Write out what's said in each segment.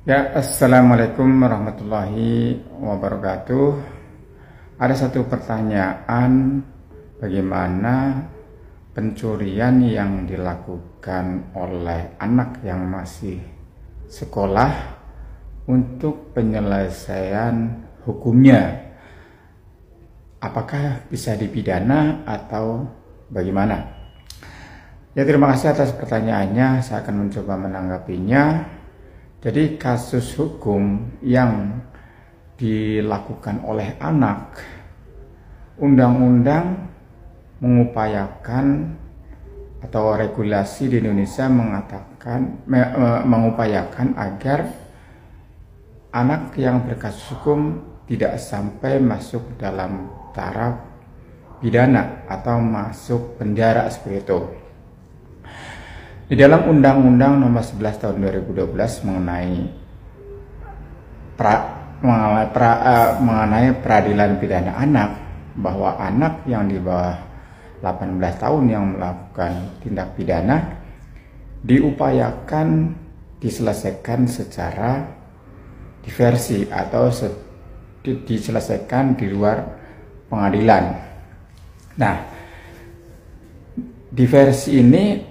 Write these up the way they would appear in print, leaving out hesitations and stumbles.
Ya, assalamualaikum warahmatullahi wabarakatuh. Ada satu pertanyaan, bagaimana pencurian yang dilakukan oleh anak yang masih sekolah untuk penyelesaian hukumnya? Apakah bisa dipidana atau bagaimana? Ya, terima kasih atas pertanyaannya. Saya akan mencoba menanggapinya. Jadi kasus hukum yang dilakukan oleh anak, undang-undang mengupayakan atau regulasi di Indonesia mengatakan mengupayakan agar anak yang berkasus hukum tidak sampai masuk dalam taraf pidana atau masuk penjara seperti itu. Di dalam Undang-Undang Nomor 11 Tahun 2012 mengenai peradilan pidana anak, bahwa anak yang di bawah 18 tahun yang melakukan tindak pidana diupayakan diselesaikan secara diversi atau diselesaikan di luar pengadilan. Nah, diversi ini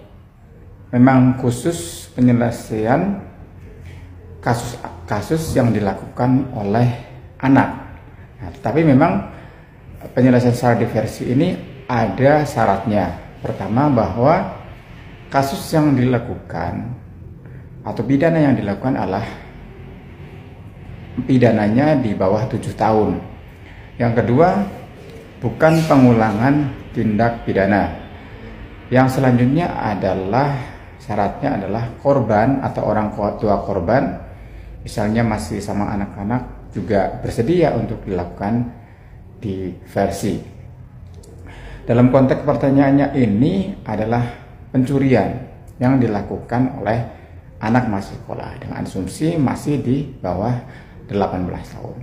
memang khusus penyelesaian kasus-kasus yang dilakukan oleh anak. Nah, tapi memang penyelesaian secara diversi ini ada syaratnya. Pertama, bahwa kasus yang dilakukan atau pidana yang dilakukan adalah pidananya di bawah 7 tahun. Yang kedua, bukan pengulangan tindak pidana. Yang selanjutnya adalah syaratnya adalah korban atau orang tua korban, misalnya masih sama anak-anak, juga bersedia untuk dilakukan diversi. Dalam konteks pertanyaannya ini adalah pencurian yang dilakukan oleh anak masih sekolah dengan asumsi masih di bawah 18 tahun.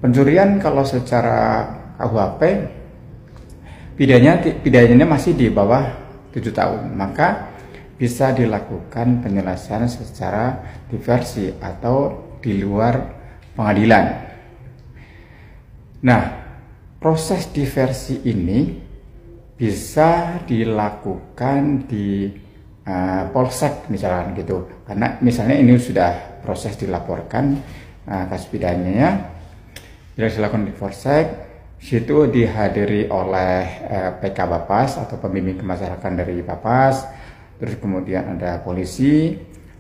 Pencurian kalau secara KUHP pidananya masih di bawah 7 tahun, maka bisa dilakukan penyelesaian secara diversi atau di luar pengadilan. Nah, proses diversi ini bisa dilakukan di polsek misalkan gitu, karena misalnya ini sudah proses dilaporkan kasus pidananya, bila dilakukan di polsek, situ dihadiri oleh PK Bapas atau pembimbing kemasyarakatan dari Bapas. Terus kemudian ada polisi,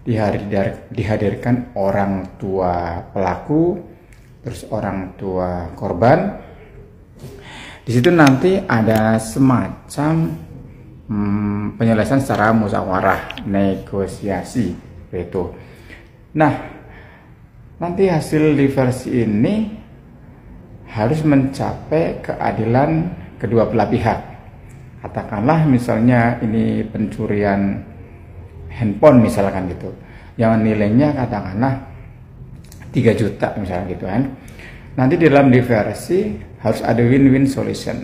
dihadirkan orang tua pelaku, terus orang tua korban. Di situ nanti ada semacam penyelesaian secara musyawarah, negosiasi, itu. Nah, nanti hasil diversi ini harus mencapai keadilan kedua belah pihak. Katakanlah misalnya ini pencurian handphone misalkan gitu, yang nilainya katakanlah 3 juta misalkan gitu kan. Nanti di dalam diversi harus ada win-win solution.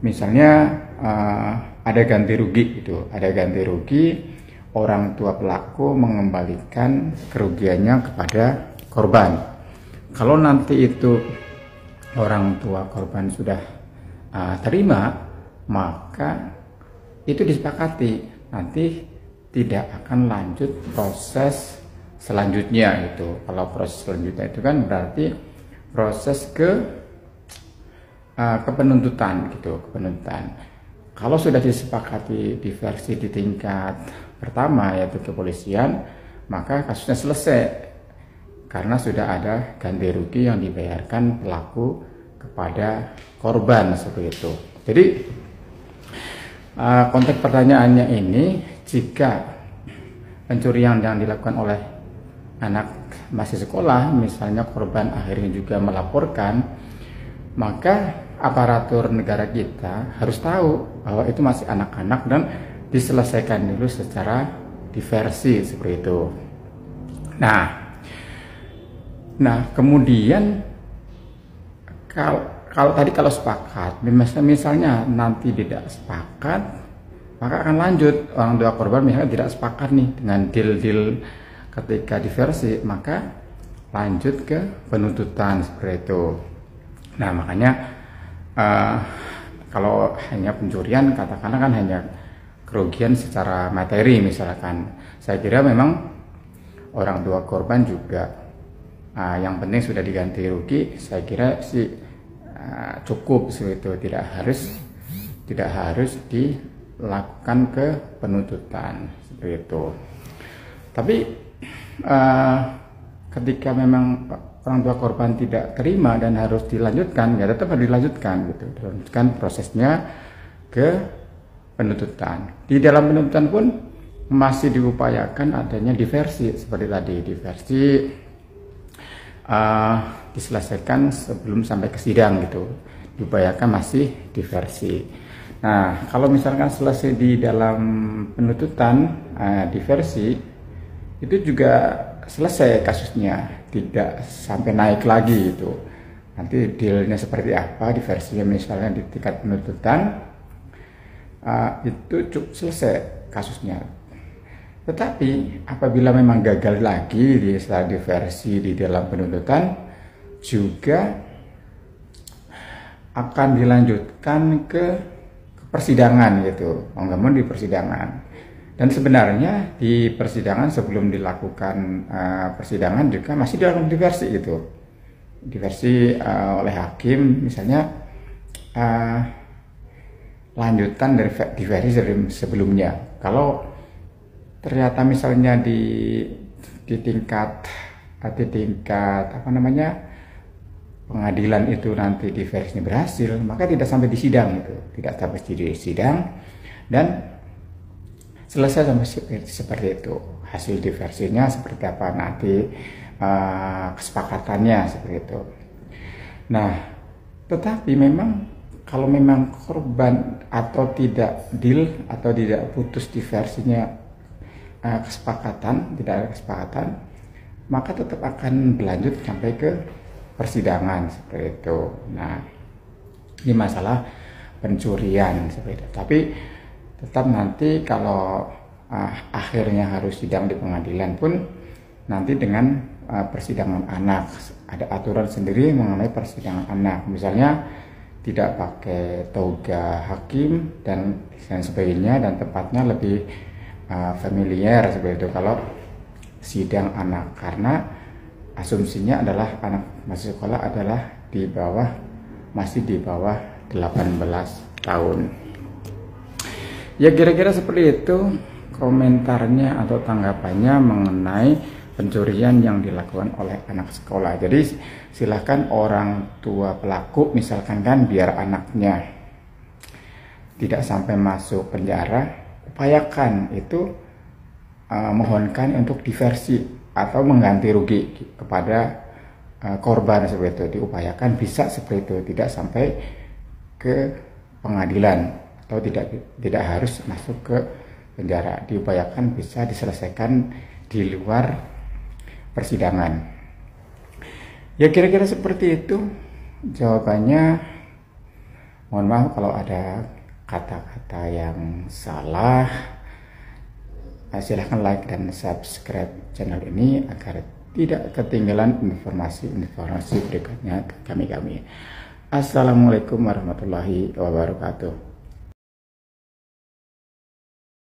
Misalnya ada ganti rugi gitu, ada ganti rugi, orang tua pelaku mengembalikan kerugiannya kepada korban. Kalau nanti itu orang tua korban sudah terima, maka itu disepakati nanti tidak akan lanjut proses selanjutnya itu. Kalau proses selanjutnya itu kan berarti proses ke penuntutan gitu, penuntutan. Kalau sudah disepakati diversi di tingkat pertama yaitu kepolisian, maka kasusnya selesai karena sudah ada ganti rugi yang dibayarkan pelaku kepada korban seperti itu. Jadi konteks pertanyaannya ini, jika pencurian yang dilakukan oleh anak masih sekolah, misalnya korban akhirnya juga melaporkan, maka aparatur negara kita harus tahu bahwa itu masih anak-anak dan diselesaikan dulu secara diversi seperti itu. Nah kemudian kalau sepakat, misalnya nanti tidak sepakat, maka akan lanjut. Orang tua korban misalnya tidak sepakat nih dengan deal ketika diversi maka lanjut ke penuntutan seperti itu. Nah makanya kalau hanya pencurian katakanlah kan hanya kerugian secara materi misalkan, saya kira memang orang tua korban juga yang penting sudah diganti rugi, saya kira sih cukup seperti itu, tidak harus dilakukan ke penuntutan seperti itu. Tapi ketika memang orang tua korban tidak terima dan harus dilanjutkan, ya tetap harus dilanjutkan gitu, dilanjutkan prosesnya ke penuntutan. Di dalam penuntutan pun masih diupayakan adanya diversi seperti tadi, diversi diselesaikan sebelum sampai ke sidang gitu, diupayakan masih diversi. Nah kalau misalkan selesai di dalam penuntutan diversi itu juga selesai kasusnya, tidak sampai naik lagi itu. Nanti dealnya seperti apa, diversinya misalnya di tingkat penuntutan itu cukup selesai kasusnya. Tetapi apabila memang gagal lagi di setelah diversi di dalam penuntutan, juga akan dilanjutkan ke persidangan gitu, mau nggak mau di persidangan. Dan sebenarnya di persidangan sebelum dilakukan persidangan juga masih dilakukan diversi gitu, diversi oleh hakim misalnya lanjutan dari diversi sebelumnya. Kalau ternyata misalnya di tingkat apa namanya pengadilan itu nanti diversinya berhasil, maka tidak sampai di sidang itu, tidak sampai di sidang dan selesai sampai seperti itu. Hasil diversinya seperti apa nanti kesepakatannya seperti itu. Nah, tetapi memang kalau memang korban atau tidak deal atau tidak putus diversinya kesepakatan, tidak ada kesepakatan, maka tetap akan berlanjut sampai ke persidangan seperti itu. Nah, ini masalah pencurian seperti itu. Tapi tetap nanti kalau akhirnya harus sidang di pengadilan pun nanti dengan persidangan anak, ada aturan sendiri mengenai persidangan anak, misalnya tidak pakai toga hakim dan sebagainya, dan tempatnya lebih familiar seperti itu kalau sidang anak, karena asumsinya adalah anak masih sekolah adalah masih di bawah 18 tahun. Ya kira-kira seperti itu komentarnya atau tanggapannya mengenai pencurian yang dilakukan oleh anak sekolah. Jadi silahkan orang tua pelaku misalkan kan biar anaknya tidak sampai masuk penjara, upayakan itu mohonkan untuk diversi atau mengganti rugi kepada korban seperti itu, diupayakan bisa seperti itu, tidak sampai ke pengadilan atau tidak harus masuk ke penjara, diupayakan bisa diselesaikan di luar persidangan. Ya kira-kira seperti itu jawabannya. Mohon maaf kalau ada kata-kata yang salah. Silahkan like dan subscribe channel ini agar tidak ketinggalan informasi-informasi berikutnya kami. Assalamualaikum warahmatullahi wabarakatuh.